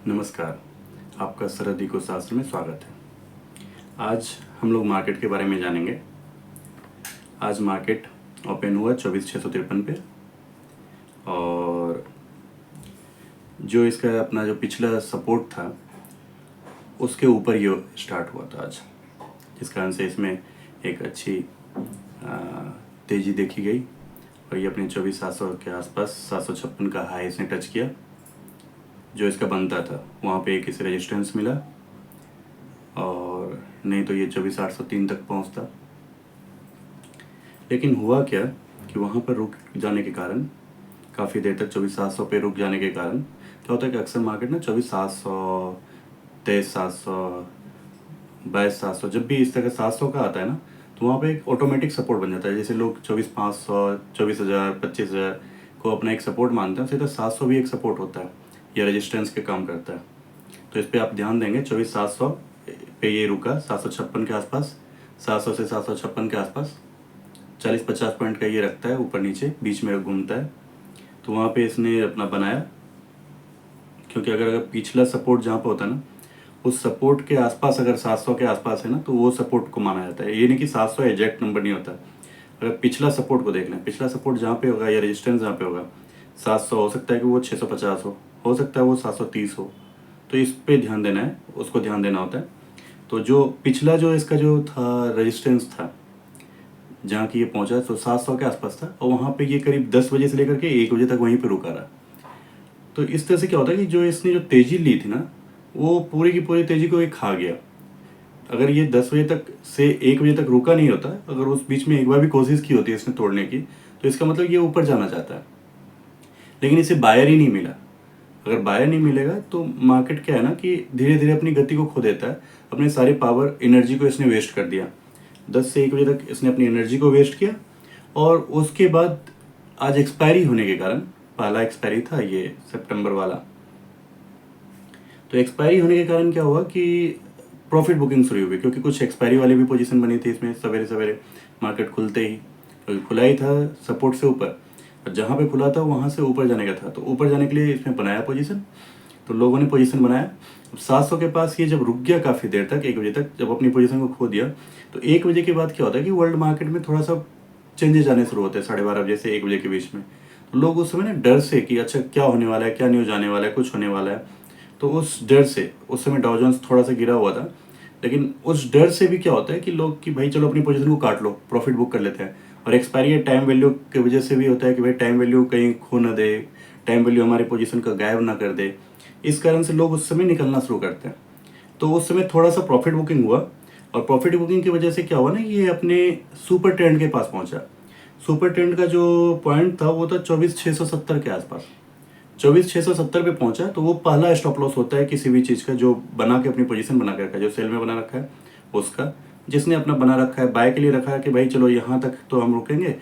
नमस्कार, आपका सरहदी को शास्त्र में स्वागत है। आज हम लोग मार्केट के बारे में जानेंगे। आज मार्केट ओपन हुआ 24,653 पे और जो इसका अपना जो पिछला सपोर्ट था उसके ऊपर ये स्टार्ट हुआ था आज, जिस कारण से इसमें एक अच्छी तेज़ी देखी गई और ये अपने 24,700 के आसपास 756 का हाई इसने टच किया। जो इसका बनता था वहाँ पे एक इसे रेजिस्टेंस मिला और नहीं तो ये 24,803 तक पहुँचता। लेकिन हुआ क्या कि वहाँ पर रुक जाने के कारण, काफ़ी देर तक 24,700 पे रुक जाने के कारण क्या होता है कि अक्सर मार्केट ना 24,700, 23,700, 22,700 जब भी इस तरह 700 का आता है ना तो वहाँ पे एक ऑटोमेटिक सपोर्ट बन जाता है। जैसे लोग 24,500, 24,000, 25,000 को अपना एक सपोर्ट मानते हैं, उसी तरह 700 भी एक सपोर्ट होता है, यह रेजिस्टेंस के काम करता है। तो इस पर आप ध्यान देंगे। 24,700 पे ये रुका 756 के आसपास, 700 से 756 के आसपास 40-50 पॉइंट का ये रखता है, ऊपर नीचे बीच में घूमता है। तो वहाँ पे इसने अपना बनाया, क्योंकि अगर पिछला सपोर्ट जहाँ पे होता है ना उस सपोर्ट के आसपास अगर 700 के आसपास है ना तो वो सपोर्ट को माना जाता है। ये नहीं कि 700 एग्जैक्ट नंबर नहीं होता। अगर पिछला सपोर्ट को देख लें, पिछला सपोर्ट जहाँ पे होगा या रेजिस्टेंस जहाँ पे होगा 700, हो सकता है कि वो 650 हो सकता है वो 730 हो। तो इस पे ध्यान देना है, उसको ध्यान देना होता है। तो जो पिछला जो इसका जो था रेजिस्टेंस था जहाँ की ये पहुँचा तो 700 के आसपास था और वहाँ पे ये करीब 10 बजे से लेकर के 1 बजे तक वहीं पे रुका रहा। तो इस तरह से क्या होता है कि जो इसने जो तेज़ी ली थी ना वो पूरी की पूरी तेज़ी को ये खा गया। अगर ये 10 बजे तक से 1 बजे तक रुका नहीं होता, अगर उस बीच में एक बार भी कोशिश की होती है इसने तोड़ने की, तो इसका मतलब ये ऊपर जाना चाहता है, लेकिन इसे बायर ही नहीं मिला। अगर बायर नहीं मिलेगा तो मार्केट क्या है ना कि धीरे धीरे अपनी गति को खो देता है। अपने सारे पावर एनर्जी को इसने वेस्ट कर दिया। 10 से 1 बजे तक इसने अपनी एनर्जी को वेस्ट किया और उसके बाद आज एक्सपायरी होने के कारण, पहला एक्सपायरी था ये सितंबर वाला, तो एक्सपायरी होने के कारण क्या हुआ कि प्रॉफिट बुकिंग शुरू हुई, क्योंकि कुछ एक्सपायरी वाली भी पोजीशन बनी थी इसमें सवेरे सवेरे मार्केट खुलते ही। क्योंकि खुला ही था सपोर्ट से ऊपर और जहाँ पे खुला था वहाँ से ऊपर जाने का था, तो ऊपर जाने के लिए इसमें बनाया पोजीशन। तो लोगों ने पोजीशन बनाया। अब 700 के पास ये जब रुक गया काफ़ी देर तक, 1 बजे तक जब अपनी पोजीशन को खो दिया, तो 1 बजे के बाद क्या होता है कि वर्ल्ड मार्केट में थोड़ा सा चेंजेस आने शुरू होते हैं 12:30 बजे से 1 बजे के बीच में। तो लोग उस समय ना डर से कि अच्छा क्या होने वाला है, क्या न्यूज़ आने वाला है, कुछ होने वाला है, तो उस डर से उस समय डाउ जोन्स थोड़ा सा गिरा हुआ था। लेकिन उस डर से भी क्या होता है कि लोग कि भाई चलो अपनी पोजीशन को काट लो, प्रॉफिट बुक कर लेते हैं। और एक्सपायरी टाइम वैल्यू की वजह से भी होता है कि भाई टाइम वैल्यू कहीं खो ना दे, टाइम वैल्यू हमारी पोजीशन का गायब ना कर दे। इस कारण से लोग उस समय निकलना शुरू करते हैं। तो उस समय थोड़ा सा प्रॉफिट बुकिंग हुआ और प्रॉफिट बुकिंग की वजह से क्या हुआ ना, ये अपने सुपर ट्रेंड के पास पहुंचा। सुपर ट्रेंड का जो पॉइंट था वो था 24,670 के आसपास। 24,670 पे पहुंचा तो वो पहला स्टॉप लॉस होता है किसी भी चीज़ का, जो बना के अपनी पोजीशन बना के रखा है, जो सेल में बना रखा है उसका, जिसने अपना बना रखा है बाय के लिए रखा है कि भाई चलो यहाँ तक तो हम रुकेंगे,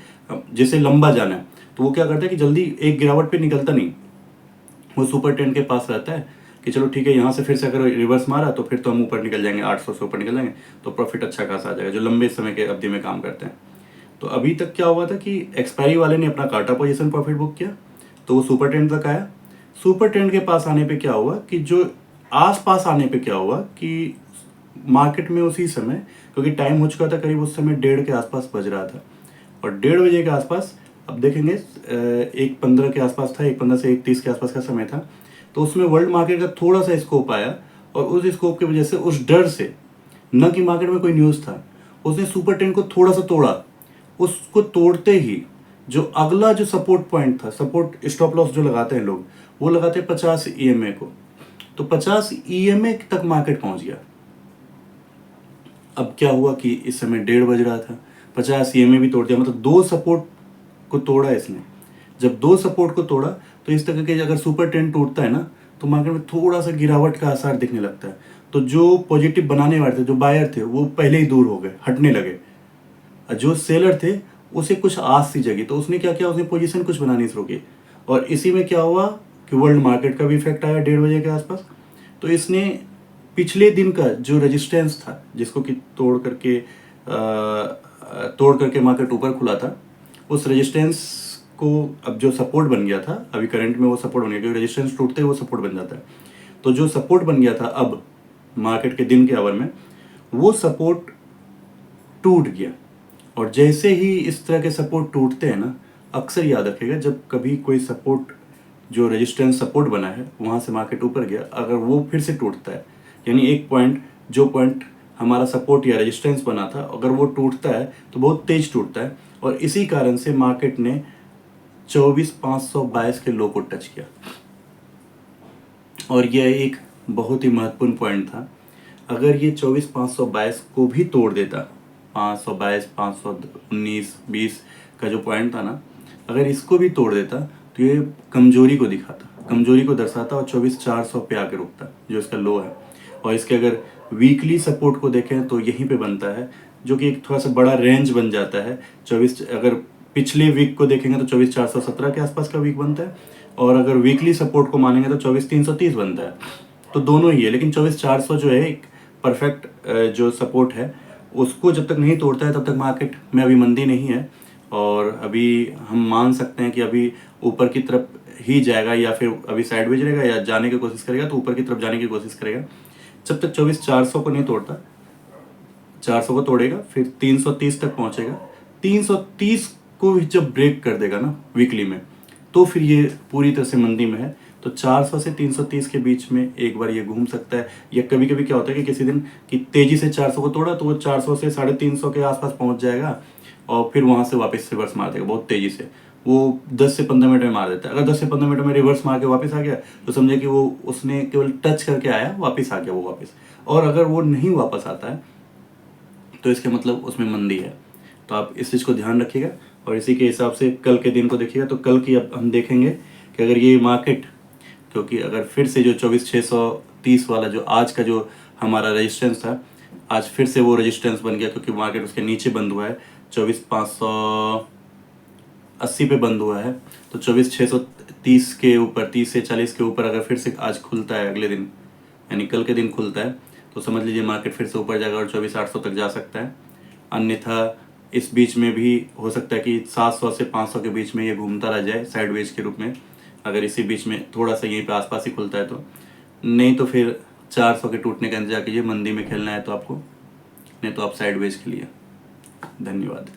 जैसे लंबा जाना है। तो वो क्या करता है कि जल्दी एक गिरावट पे निकलता नहीं, वो सुपर ट्रेंड के पास रहता है कि चलो ठीक है यहाँ से फिर से अगर रिवर्स मारा तो फिर तो हम ऊपर निकल जाएंगे, 800 से ऊपर निकल जाएंगे, तो प्रॉफिट अच्छा खासा आ जाएगा, जो लंबे समय के अवधि में काम करते हैं। तो अभी तक क्या हुआ था कि एक्सपायरी वाले ने अपना काटा पोजीशन प्रॉफिट बुक किया, तो वो सुपर ट्रेंड तक आया। सुपर ट्रेंड के पास आने पे क्या हुआ कि जो आस पास आने पे क्या हुआ कि मार्केट में उसी समय, क्योंकि टाइम हो चुका था करीब उस समय 1:30 के आसपास बज रहा था और 1:30 बजे के आसपास, अब देखेंगे 1:15 के आसपास था, 1:15 से 1:30 के आसपास का समय था। तो उसमें वर्ल्ड मार्केट का थोड़ा सा स्कोप आया और उस स्कोप की वजह से, उस डर से, न कि मार्केट में कोई न्यूज़ था, उसने सुपर ट्रेंड को थोड़ा सा तोड़ा। उसको तोड़ते ही जो अगला जो सपोर्ट पॉइंट था, सपोर्ट स्टॉप लॉस जो लगाते हैं लोग, वो लगाते हैं 50 EMA को, तो 50 EMA तक मार्केट पहुंच गया। अब क्या हुआ कि इस समय 1:30 बज रहा था, 50 EMA भी तोड़ दिया, मतलब 2 सपोर्ट को तोड़ा इसने। जब 2 सपोर्ट को तोड़ा तो इस तरह के अगर सुपर ट्रेंड टूटता है ना तो मार्केट में थोड़ा सा गिरावट का आसार दिखने लगता है। तो जो पॉजिटिव बनाने वाले थे, जो बायर थे, वो पहले ही दूर हो गए, हटने लगे। और जो सेलर थे उसे कुछ आस सी जगी, तो उसने क्या किया, उसने पोजीशन कुछ बनानी शुरू की। और इसी में क्या हुआ कि वर्ल्ड मार्केट का भी इफेक्ट आया 1:30 बजे के आसपास। तो इसने पिछले दिन का जो रेजिस्टेंस था, जिसको कि तोड़ करके मार्केट ऊपर खुला था, उस रेजिस्टेंस को अब जो सपोर्ट बन गया था, अभी करंट में वो सपोर्ट बन गया, क्योंकि रेजिस्टेंस टूटते ही वो सपोर्ट बन जाता है। तो जो सपोर्ट बन गया था अब मार्केट के दिन के आवर में, वो सपोर्ट टूट गया। और जैसे ही इस तरह के सपोर्ट टूटते हैं ना, अक्सर याद रखिएगा, जब कभी कोई सपोर्ट, जो रेजिस्टेंस सपोर्ट बना है वहाँ से मार्केट ऊपर गया, अगर वो फिर से टूटता है, यानी एक पॉइंट, जो पॉइंट हमारा सपोर्ट या रेजिस्टेंस बना था, अगर वो टूटता है तो बहुत तेज टूटता है। और इसी कारण से मार्केट ने 24,522 के लो को टच किया। और यह एक बहुत ही महत्वपूर्ण पॉइंट था। अगर ये 24,522 को भी तोड़ देता, 522, 519, 20 का जो पॉइंट था ना, अगर इसको भी तोड़ देता तो ये कमजोरी को दिखाता, कमजोरी को दर्शाता, और 24,400 पे आके रुकता, जो इसका लो है। और इसके अगर वीकली सपोर्ट को देखें तो यहीं पे बनता है, जो कि एक थोड़ा सा बड़ा रेंज बन जाता है। 24, अगर पिछले वीक को देखेंगे तो 24,417 के आसपास का वीक बनता है, और अगर वीकली सपोर्ट को मानेंगे तो 24,330 बनता है। तो दोनों ही है, लेकिन 24,400 जो है एक परफेक्ट जो सपोर्ट है, उसको जब तक नहीं तोड़ता है तब तक मार्केट में अभी मंदी नहीं है। और अभी हम मान सकते हैं कि अभी ऊपर की तरफ ही जाएगा, या फिर अभी साइडवेज रहेगा, या जाने की कोशिश करेगा तो ऊपर की तरफ जाने की कोशिश करेगा। जब तक 24,400 को नहीं तोड़ता, 400 को तोड़ेगा, फिर 330 तक पहुंचेगा। 330 को भी जब ब्रेक कर देगा ना वीकली में, तो फिर ये पूरी तरह से मंदी में है। तो 400 से 330 के बीच में एक बार ये घूम सकता है। या कभी कभी क्या होता है कि किसी दिन कि तेजी से 400 को तोड़ा तो वो 400 से 350 के आसपास पहुंच जाएगा, और फिर वहां से वापस रिवर्स मार देगा बहुत तेजी से। वो 10 से 15 मिनट में मार देता है। अगर 10 से 15 मिनट में रिवर्स मार के वापस आ गया तो समझे कि वो उसने केवल टच करके आया, वापस आ गया वो वापस। और अगर वो नहीं वापस आता है तो इसके मतलब उसमें मंदी है। तो आप इस चीज़ को ध्यान रखिएगा, और इसी के हिसाब से कल के दिन को देखिएगा। तो कल की अब हम देखेंगे कि अगर ये मार्केट, क्योंकि अगर फिर से जो 24,630 वाला जो आज का जो हमारा रेजिस्टेंस था, आज फिर से वो रेजिस्टेंस बन गया, क्योंकि मार्केट उसके नीचे बंद हुआ है, 24,580 पे बंद हुआ है। तो 24,630 के ऊपर, 30 से 40 के ऊपर अगर फिर से आज खुलता है, अगले दिन यानी कल के दिन खुलता है, तो समझ लीजिए मार्केट फिर से ऊपर जाएगा और 24,800 तक जा सकता है। अन्यथा इस बीच में भी हो सकता है कि 700 से 500 के बीच में ये घूमता रह जाए साइडवेज के रूप में, अगर इसी बीच में थोड़ा सा यहीं पे आसपास ही खुलता है तो। नहीं तो फिर 400 के टूटने का इंतजार कीजिए, मंदी में खेलना है तो आपको, नहीं तो आप साइडवेज के लिए। धन्यवाद।